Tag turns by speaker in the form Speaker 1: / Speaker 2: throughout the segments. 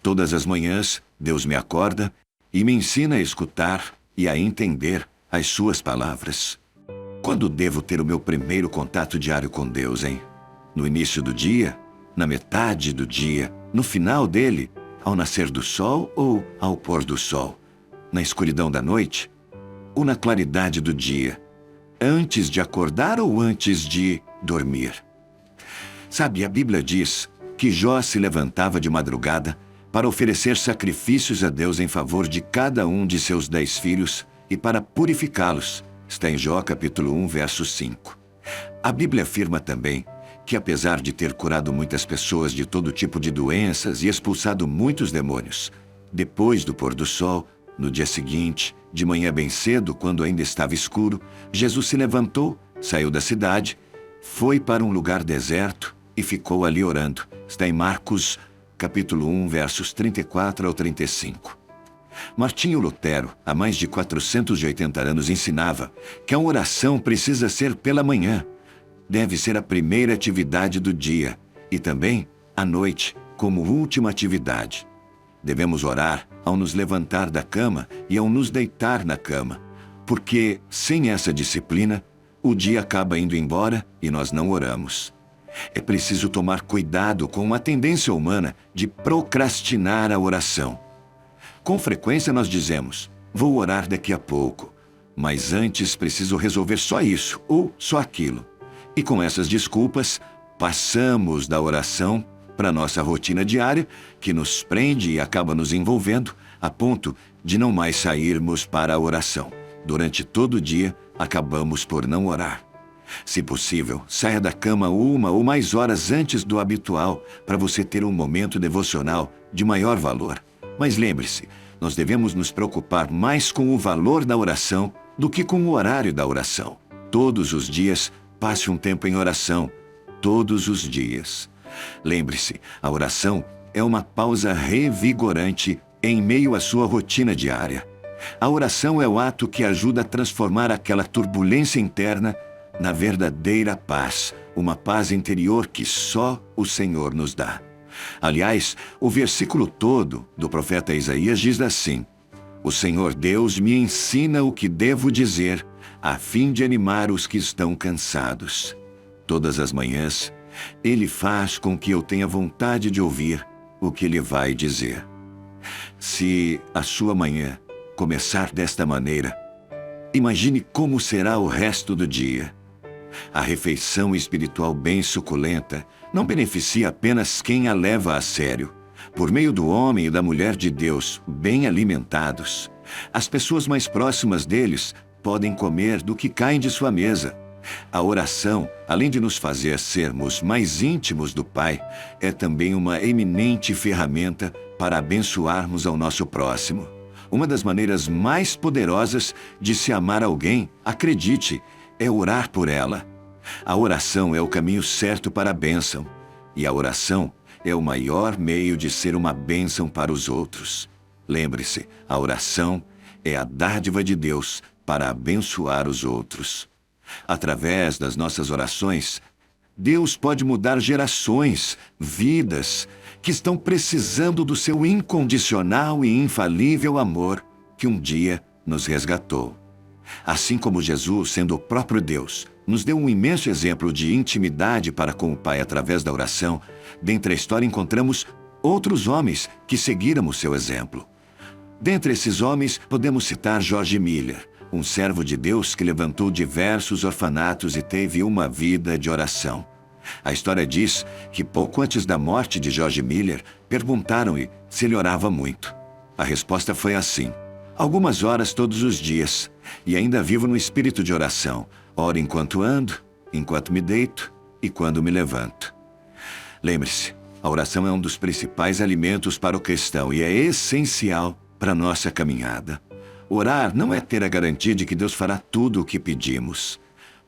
Speaker 1: Todas as manhãs, Deus me acorda e me ensina a escutar e a entender as suas palavras. Quando devo ter o meu primeiro contato diário com Deus, hein? No início do dia? Na metade do dia? No final dele? Ao nascer do sol ou ao pôr do sol? Na escuridão da noite? Ou na claridade do dia? Antes de acordar ou antes de dormir? Sabe, a Bíblia diz que Jó se levantava de madrugada para oferecer sacrifícios a Deus em favor de cada um de seus 10 filhos e para purificá-los. Está em Jó capítulo 1, verso 5. A Bíblia afirma também que, apesar de ter curado muitas pessoas de todo tipo de doenças e expulsado muitos demônios, depois do pôr do sol, no dia seguinte, de manhã bem cedo, quando ainda estava escuro, Jesus se levantou, saiu da cidade, foi para um lugar deserto e ficou ali orando. Está em Marcos capítulo 1, versos 34 ao 35. Martinho Lutero, há mais de 480 anos, ensinava que a oração precisa ser pela manhã. Deve ser a primeira atividade do dia e também à noite, como última atividade. Devemos orar ao nos levantar da cama e ao nos deitar na cama, porque, sem essa disciplina, o dia acaba indo embora e nós não oramos. É preciso tomar cuidado com a tendência humana de procrastinar a oração. Com frequência nós dizemos, vou orar daqui a pouco, mas antes preciso resolver só isso ou só aquilo. E com essas desculpas, passamos da oração para nossa rotina diária, que nos prende e acaba nos envolvendo, a ponto de não mais sairmos para a oração. Durante todo o dia, acabamos por não orar. Se possível, saia da cama 1 ou mais horas antes do habitual, para você ter um momento devocional de maior valor. Mas lembre-se, nós devemos nos preocupar mais com o valor da oração do que com o horário da oração. Todos os dias, passe um tempo em oração. Todos os dias. Lembre-se, a oração é uma pausa revigorante em meio à sua rotina diária. A oração é o ato que ajuda a transformar aquela turbulência interna na verdadeira paz, uma paz interior que só o Senhor nos dá. Aliás, o versículo todo do profeta Isaías diz assim: O Senhor Deus me ensina o que devo dizer, a fim de animar os que estão cansados. Todas as manhãs, Ele faz com que eu tenha vontade de ouvir o que Ele vai dizer. Se a sua manhã começar desta maneira, imagine como será o resto do dia. A refeição espiritual bem suculenta não beneficia apenas quem a leva a sério. Por meio do homem e da mulher de Deus, bem alimentados, as pessoas mais próximas deles podem comer do que caem de sua mesa. A oração, além de nos fazer sermos mais íntimos do Pai, é também uma eminente ferramenta para abençoarmos ao nosso próximo. Uma das maneiras mais poderosas de se amar alguém, acredite, é orar por ela. A oração é o caminho certo para a bênção, e a oração é o maior meio de ser uma bênção para os outros. Lembre-se, a oração é a dádiva de Deus para abençoar os outros. Através das nossas orações, Deus pode mudar gerações, vidas, que estão precisando do seu incondicional e infalível amor que um dia nos resgatou. Assim como Jesus, sendo o próprio Deus, nos deu um imenso exemplo de intimidade para com o Pai através da oração, dentre a história encontramos outros homens que seguiram o seu exemplo. Dentre esses homens, podemos citar George Miller, um servo de Deus que levantou diversos orfanatos e teve uma vida de oração. A história diz que pouco antes da morte de George Miller, perguntaram-lhe se ele orava muito. A resposta foi assim: algumas horas todos os dias, e ainda vivo no espírito de oração. Oro enquanto ando, enquanto me deito e quando me levanto. Lembre-se, a oração é um dos principais alimentos para o cristão e é essencial para a nossa caminhada. Orar não é ter a garantia de que Deus fará tudo o que pedimos,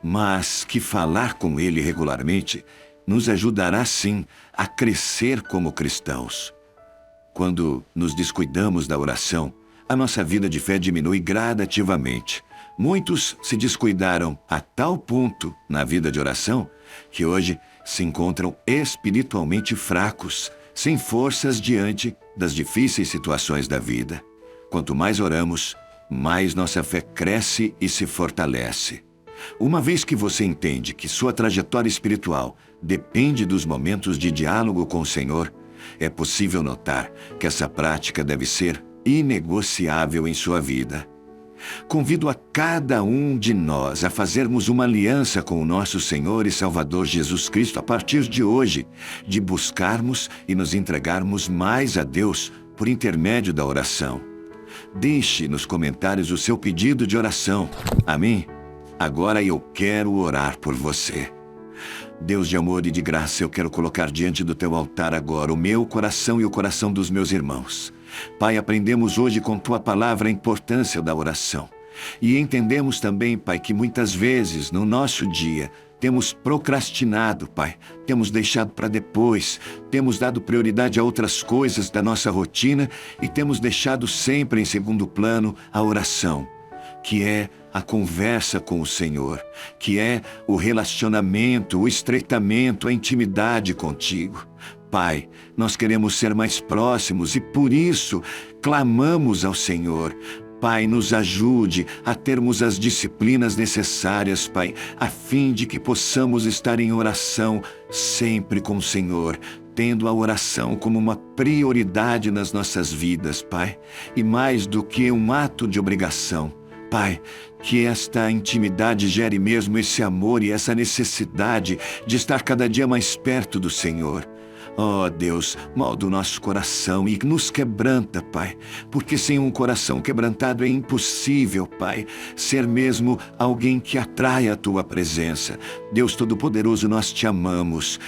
Speaker 1: mas que falar com Ele regularmente nos ajudará sim a crescer como cristãos. Quando nos descuidamos da oração, a nossa vida de fé diminui gradativamente. Muitos se descuidaram a tal ponto na vida de oração que hoje se encontram espiritualmente fracos, sem forças diante das difíceis situações da vida. Quanto mais oramos, mais nossa fé cresce e se fortalece. Uma vez que você entende que sua trajetória espiritual depende dos momentos de diálogo com o Senhor, é possível notar que essa prática deve ser inegociável em sua vida. Convido a cada um de nós a fazermos uma aliança com o nosso Senhor e Salvador Jesus Cristo a partir de hoje, de buscarmos e nos entregarmos mais a Deus por intermédio da oração. Deixe nos comentários o seu pedido de oração. Amém? Agora eu quero orar por você. Deus de amor e de graça, eu quero colocar diante do teu altar agora o meu coração e o coração dos meus irmãos. Pai, aprendemos hoje com tua palavra a importância da oração. E entendemos também, Pai, que muitas vezes no nosso dia temos procrastinado, Pai. Temos deixado para depois, temos dado prioridade a outras coisas da nossa rotina e temos deixado sempre em segundo plano a oração, que é a conversa com o Senhor, que é o relacionamento, o estreitamento, a intimidade contigo. Pai, nós queremos ser mais próximos e por isso clamamos ao Senhor. Pai, nos ajude a termos as disciplinas necessárias, Pai, a fim de que possamos estar em oração sempre com o Senhor, tendo a oração como uma prioridade nas nossas vidas, Pai, e mais do que um ato de obrigação. Pai, que esta intimidade gere mesmo esse amor e essa necessidade de estar cada dia mais perto do Senhor. Oh, Deus, molda o nosso coração e nos quebranta, Pai, porque sem um coração quebrantado é impossível, Pai, ser mesmo alguém que atrai a Tua presença. Deus Todo-Poderoso, nós Te amamos.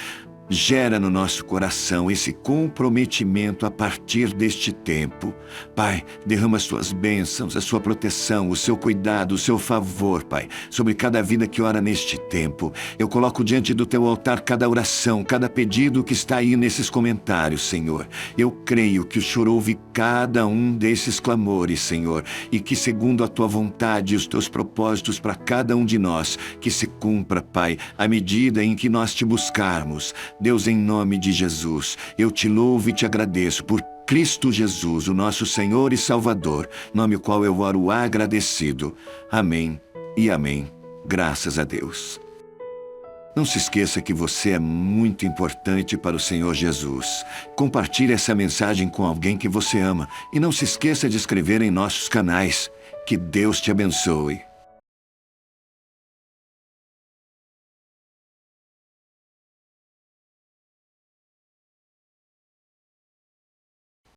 Speaker 1: Gera no nosso coração esse comprometimento a partir deste tempo. Pai, derrama as Suas bênçãos, a Sua proteção, o Seu cuidado, o Seu favor, Pai, sobre cada vida que ora neste tempo. Eu coloco diante do Teu altar cada oração, cada pedido que está aí nesses comentários, Senhor. Eu creio que o Senhor ouve cada um desses clamores, Senhor, e que segundo a Tua vontade e os Teus propósitos para cada um de nós, que se cumpra, Pai, à medida em que nós Te buscarmos. Deus, em nome de Jesus, eu Te louvo e Te agradeço por Cristo Jesus, o nosso Senhor e Salvador, nome o qual eu oro agradecido. Amém e amém. Graças a Deus. Não se esqueça que você é muito importante para o Senhor Jesus. Compartilhe essa mensagem com alguém que você ama e não se esqueça de inscrever em nossos canais. Que Deus te abençoe.